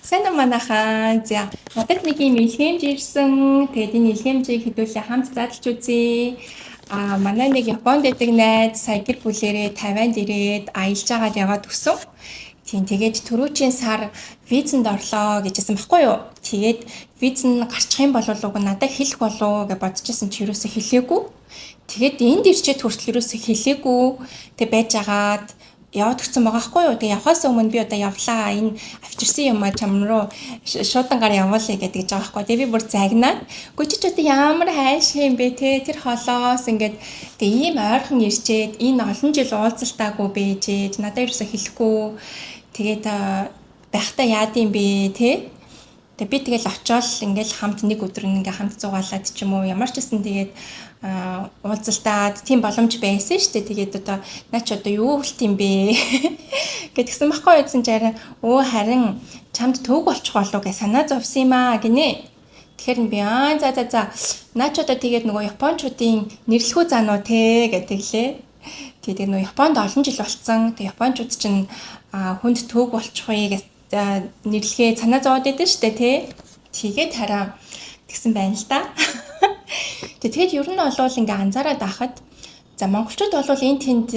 Сайн уу манайхаа. За, надад нэг юм илгээмж ирсэн. Тэгээд энэ илгээмжийг хэдүүлээ хамт задлж үзье. Манай нэг Японд байдаг найз сая гэр бүлэрээ Тайванд ирээд аялж агаад яваад өссөн. Тийм тэгээд түрүүчийн сар визэнд орлоо гэжсэн баггүй юу? Тэгээд виз нь гарчих юм бол уг надад хэлэх болов гэж бодчихсон чи юусоо хэлээгүй. Тэгээд энд ирчээд хүртэл юусоо хэлээгүй. Тэг байж агаад яваад өгсөн байгаа хгүй юу. Тэгээ явахаас өмнө би одоо явлаа. Энэ авчирсан юм а чам руу шуудангаар явуулъя гэдэг гэж байгаа хгүй. Тэгээ би бүр загнаад. Гүчиж одоо ямар хайш юм бэ те. Тэр холоос ингээд тэгээ ийм ойрхон ирчээд энэ олон жил уулзалтаагүй бэжээж надад ерөөсө хэлэхгүй. Тэгээд байхдаа яад юм бэ те. Тэгээ би тэгэл очиол ингээл хамт нэг өдөр ингээ хамт зугаалаад ч юм уу ямар ч гэсэн тэгээд уулзалтаад тийм боломж байсан шүү дээ. Тэгээд одоо наа чи одоо юу хэлт юм бэ гэдгсэн баггүй байсан чи харин чамд төг болчих болов гэж санаа зовсон юм аа гинэ. Тэгэхээр би за наа чи одоо тэгээд нөгөө японочдын нэрлэхүү заануу те гэдгэлээ. Тэгээд нөгөө Японд олон жил болцсон. Тэгээд японочд чинь хүнд төг болчихъя гэж нэрлэхээ санаа зовоод идэв шүү дээ те. Тэгээд хараа тэгсэн байна л да. Тэгээд ер нь бол ингээ анзаараад байхад за монголчууд бол энэ тэнд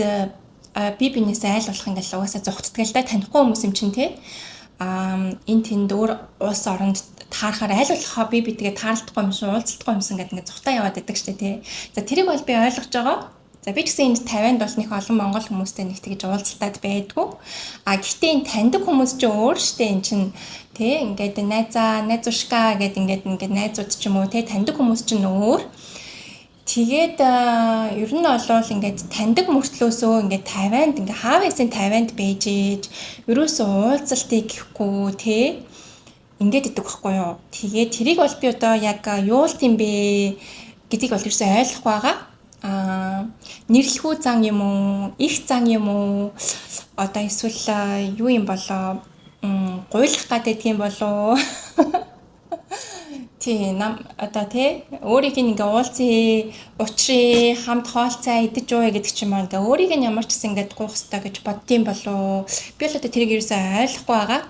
би бинээс айл болох ингээл угаасаа зүгтдаг л да танихгүй хүмүүс юм чинь те. Энэ тэнд өөр улс оронд таарахаар айл болохоо би тэгээ таарлахгүй юм шиг уулзалтгүй юмсан гэдэг ингээ зүгтаа яваад байдаг штэ те. За тэрийг бол би ойлгож байгаа. За би ч гэсэн энд Тайванд бол нэг олон монгол хүмүүстэй нэг тэгж уулзалтаад байдгүй. Гэхдээ энэ таньдаг хүмүүс ч өөр штэ эн чинь тэ ингээд найзушка гэдэг ингээд найзууд ч юм уу тэ таньдаг хүмүүс ч өөр. Тэгээд ер нь бол ингээд таньдаг мөртлөөсөө ингээд Тайванд ингээд хаавээсийн Тайванд бэжээж ерөөсөө уулзалтыг гэхгүй тэ ингээд идэг байхгүй юу. Тэгээд тэрийг бол би одоо яг юулт юм бэ гэдгийг бол ерөөсөө ойлгох байгаа. Нэрлэхүү зан юм уу, их зан юм уу, одоо эсвэл юу юм болоо, гуйлах гэдэг юм болоо. Тий, одоо тий, өөрийг ингээ уулзъя, учрыг хамт хоолцаа идэж ууя гэдэг ч юм уу ингээ өөрийг нь ямар ч гэсэн ингээ гуйх хэрэгтэй гэж боддtiin болоо. Би л одоо тэрийг ерөөсөө ойлгохгүй байгаа.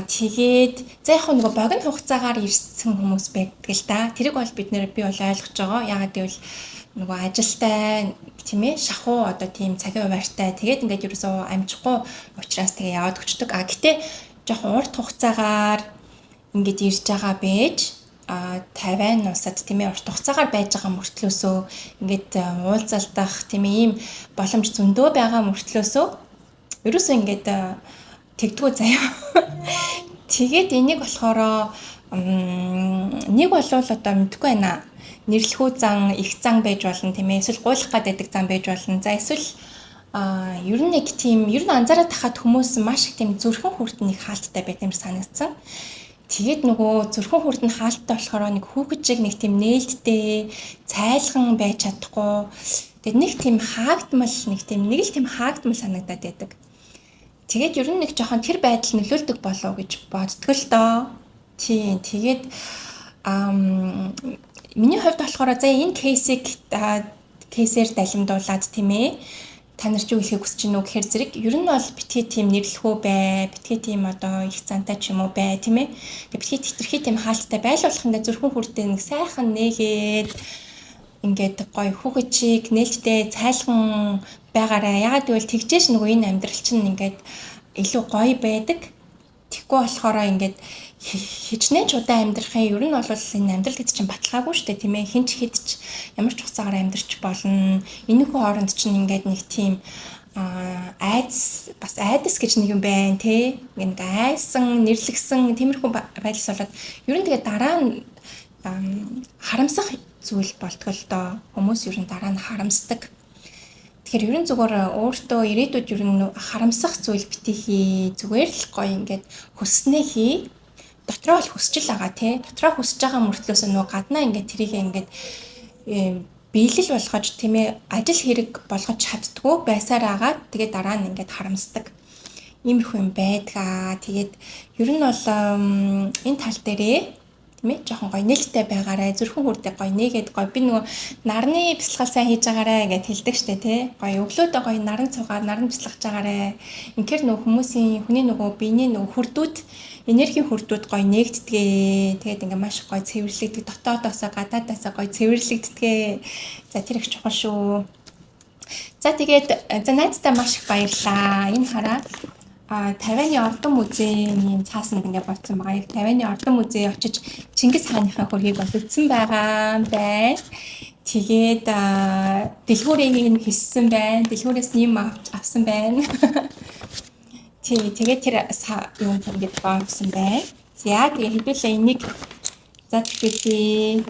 Тэгээд за яг нөгөө богино хугацаагаар ирсэн хүмүүс байдаг л да. Тэрийг бол би бол ойлгож байгаа. Ягаад гэвэл нөгөө ажилтай тийм ээ шахуу одоо тийм цагийн хуваартай тэгээд ингээд ерөөсөө амжихгүй учраас тэгээ яваад өчтдөг. Гэтээ жоохон урт хугацаагаар ингээд ирж байгаа байж Тайван улсад тийм ээ урт хугацаагаар байж байгаа мөртлөөсөө ингээд уулзалтах тийм ээ ийм боломж зөндөө байгаа мөртлөөсөө ерөөсөө ингээд тэгдгүү заяа. Тэгээд энийг болохоор нэг болвол одоо мэдгүй байна. Нэрлэхүү зан, их зан байж болно тийм ээ. Эсвэл гуйлах гэдэг зан байж болно. За эсвэл ер нь нэг тийм ер нь анзаараад тахад хүмүүс маш их тийм зүрхэн хүртэн нэг хаалттай байт юм санагдсан. Тэгээд нөгөө зүрхэн хүртэн хаалттай болохоор нэг хүүхэд нэг тийм нээлттэй, цайлган байж чадахгүй. Тэгээд нэг тийм хаагдмал нэг л тийм хаагдмал санагдаад байдаг. Тэгээд ер нь нэг жоохон тэр байдал нөлөөлдөг болов гэж боддог л доо. Тийм. Тэгээд миний хувьд болохоор за энэ кейсээр далимдуулаад тийм ээ та нар ч юу хэлхийг хүсэж байна уу гэхээр зэрэг ер нь бол битгий тийм нэрлэхүү бай, битгий тийм одоо их зантай ч юм уу бай тийм ээ. Тэгээд битгий хитрхи тийм хаалттай байлуулахында зүрхэн хүртээ нэг сайхан нээгээд ингээд гоё хүүхэчийг нээлттэй цайлган байгаарай. Ягаад гэвэл тэгжээш нөгөө энэ амьдрал чинь ингээд илүү гоё байдаг. Тэгэхгүй болохоор ингээд хичнээн ч удаан амьдрахын ер нь бол энэ амьдрал гэдэг чинь баталгаагүй шүү дээ тийм ээ. Хин ч хэд ч ямар ч хугацаагаар амьдрч болно. Энэхүү хооронд чинь ингээд нэг тийм айдас гэж нэг юм байна тий. Ингээд айсан, нэрлэгсэн тиймэрхүү байдалс болоод ер нь тэгээ дараа нь харамсах зүйл болтгоо л доо. Хүмүүс ер нь дараа нь харамсдаг. Тэгэхээр ер нь зүгээр өөртөө ирээдүйд ер нь харамсах зүйл битгий хий. Зүгээр л гоё ингээд хүснээ хий. Дотроо бол хүсчил байгаа тий. Дотроо хүсэж байгаа мөртлөөс нөгөө гаднаа ингээд тэрийг ингээд биелэл болгож тийм ээ ажил хэрэг болгож чаддгүй байсаар агаад тэгээд дараа нь ингээд харамсдаг. Иймэрхүү юм байдгаа. Тэгээд ер нь бол энэ тал дээрээ Тийм ээ, жоохон гоё нээлттэй байгаарай, зүрхэн хүрдэг гоё нээгээд гоё би нөгөө нарны бяцлал сайн хийж байгаарай гэд хэлдэг штэ тий. Гоё өглөөдөө гоё наран цугаад наран бяцлагч байгаарай. Инхээр нөгөө хүмүүсийн хүний нөгөө биений нөгөө хүрдүүд энерги хүрдүүд гоё нээгддэгэ. Тэгээд ингээ маш гоё цэвэрлэгдэг. Дотоодоосоо гадаадаасаа гоё цэвэрлэгддэгэ. За тэр их чухал шүү. За тэгээд за найздаа маш их баярлаа. Энэ хараа Тайваны ордон музейн цаасанд ингээ бодсон байгаа. Яг Тайваны ордон музей очиж Чингис хааныхаа хөргийг бол үзсэн байгаа юм байна. Тэгээд дэлгүүрийг нь хийсэн байна. Дэлгүүрээс нэм авсан байна. Тэгээд тэр юм ингээд боогсон байна. За тэгээд хэдүүлээ энийг за тэгвэл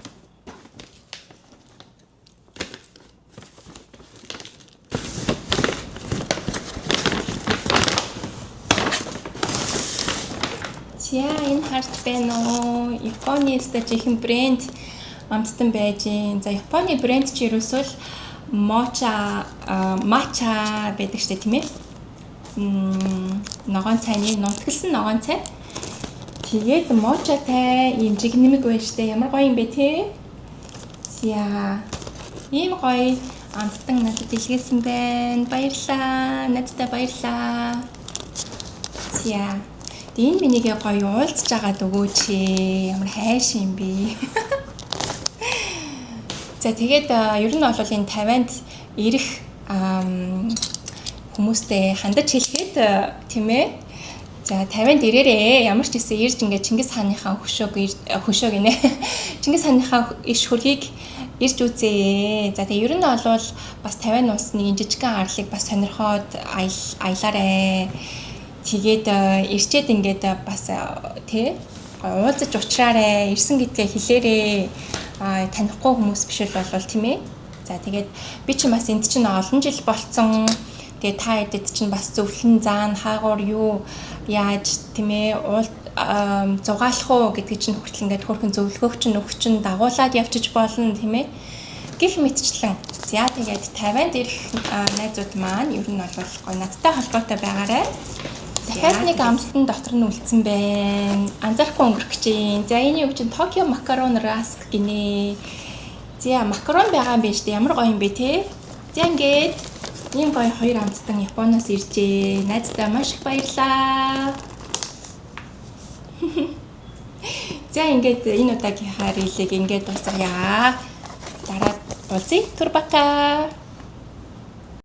за энэ харж байна уу? Японы стажийн брэнд амттан байж гин. За Японы брэнд чи ерөөсөө матча байдаг штэ тийм ээ. Ногоон цайны нутгалсан ногоон цай. Тэгээд матчатай ийм жигнэмэг байна штэ. Ямар гоё юм бэ те? За ийм гоё амттан надад илгээсэн байна. Баярлаа. Надтай баярлаа. За энэ минийгээ гоё уулзж агаад өгөөч ээ. Ямар хайш юм бэ? За тэгээд ер нь бол энэ Тайванд ирэх хүмүүстэй хандаж хэлэхэд тийм ээ. За Тайванд ирээрээ ямар ч гэсэн ирж ингээд Чингис хааныхаа хөшөө гинэ. Чингис хааныхаа иш хөргийг ирж үзье. За тэгээд ер нь бол бас Тайван улсны жижигхэн арлыг бас сонирхоод аялаарэ. Тэгээд ирчээд ингээд бас тий уулзаж уулзраарэ, ирсэн гэдгээ хэлээрээ. Танихгүй хүмүүс биш л болвол тийм ээ. За тэгээд би ч бас энд чинь олон жил болцсон. Тэгээд та эдэд чинь бас зөвлөн заан хаагуур юу яаж тийм ээ зугаалах уу гэдгийг чинь хүртэл ингээд хөөрхөн зөвлөгөөч нь өгч нь дагуулад явчих болно тийм ээ. Гэх мэтчлэн. За тэгээд Тайванд ирэх найзууд маань ер нь бол гоё надтай холбоотой байгаарай. Дахиад нэг амттан дотор нь үлдсэн байна. Анзаарахгүй өнгөрөх гэж юм. За энэ юу чинь Токио макарон раск гинэ. За макарон байгаа юм биш үү? Ямар гоё юм бэ те? За ингээд ийм гоё хоёр амттан Японоос иржээ. Найздаа маш их баярлаа. За ингээд энэ удаагийн харилыг ингээд дуусгая. Дараа уулзъя. Турбака.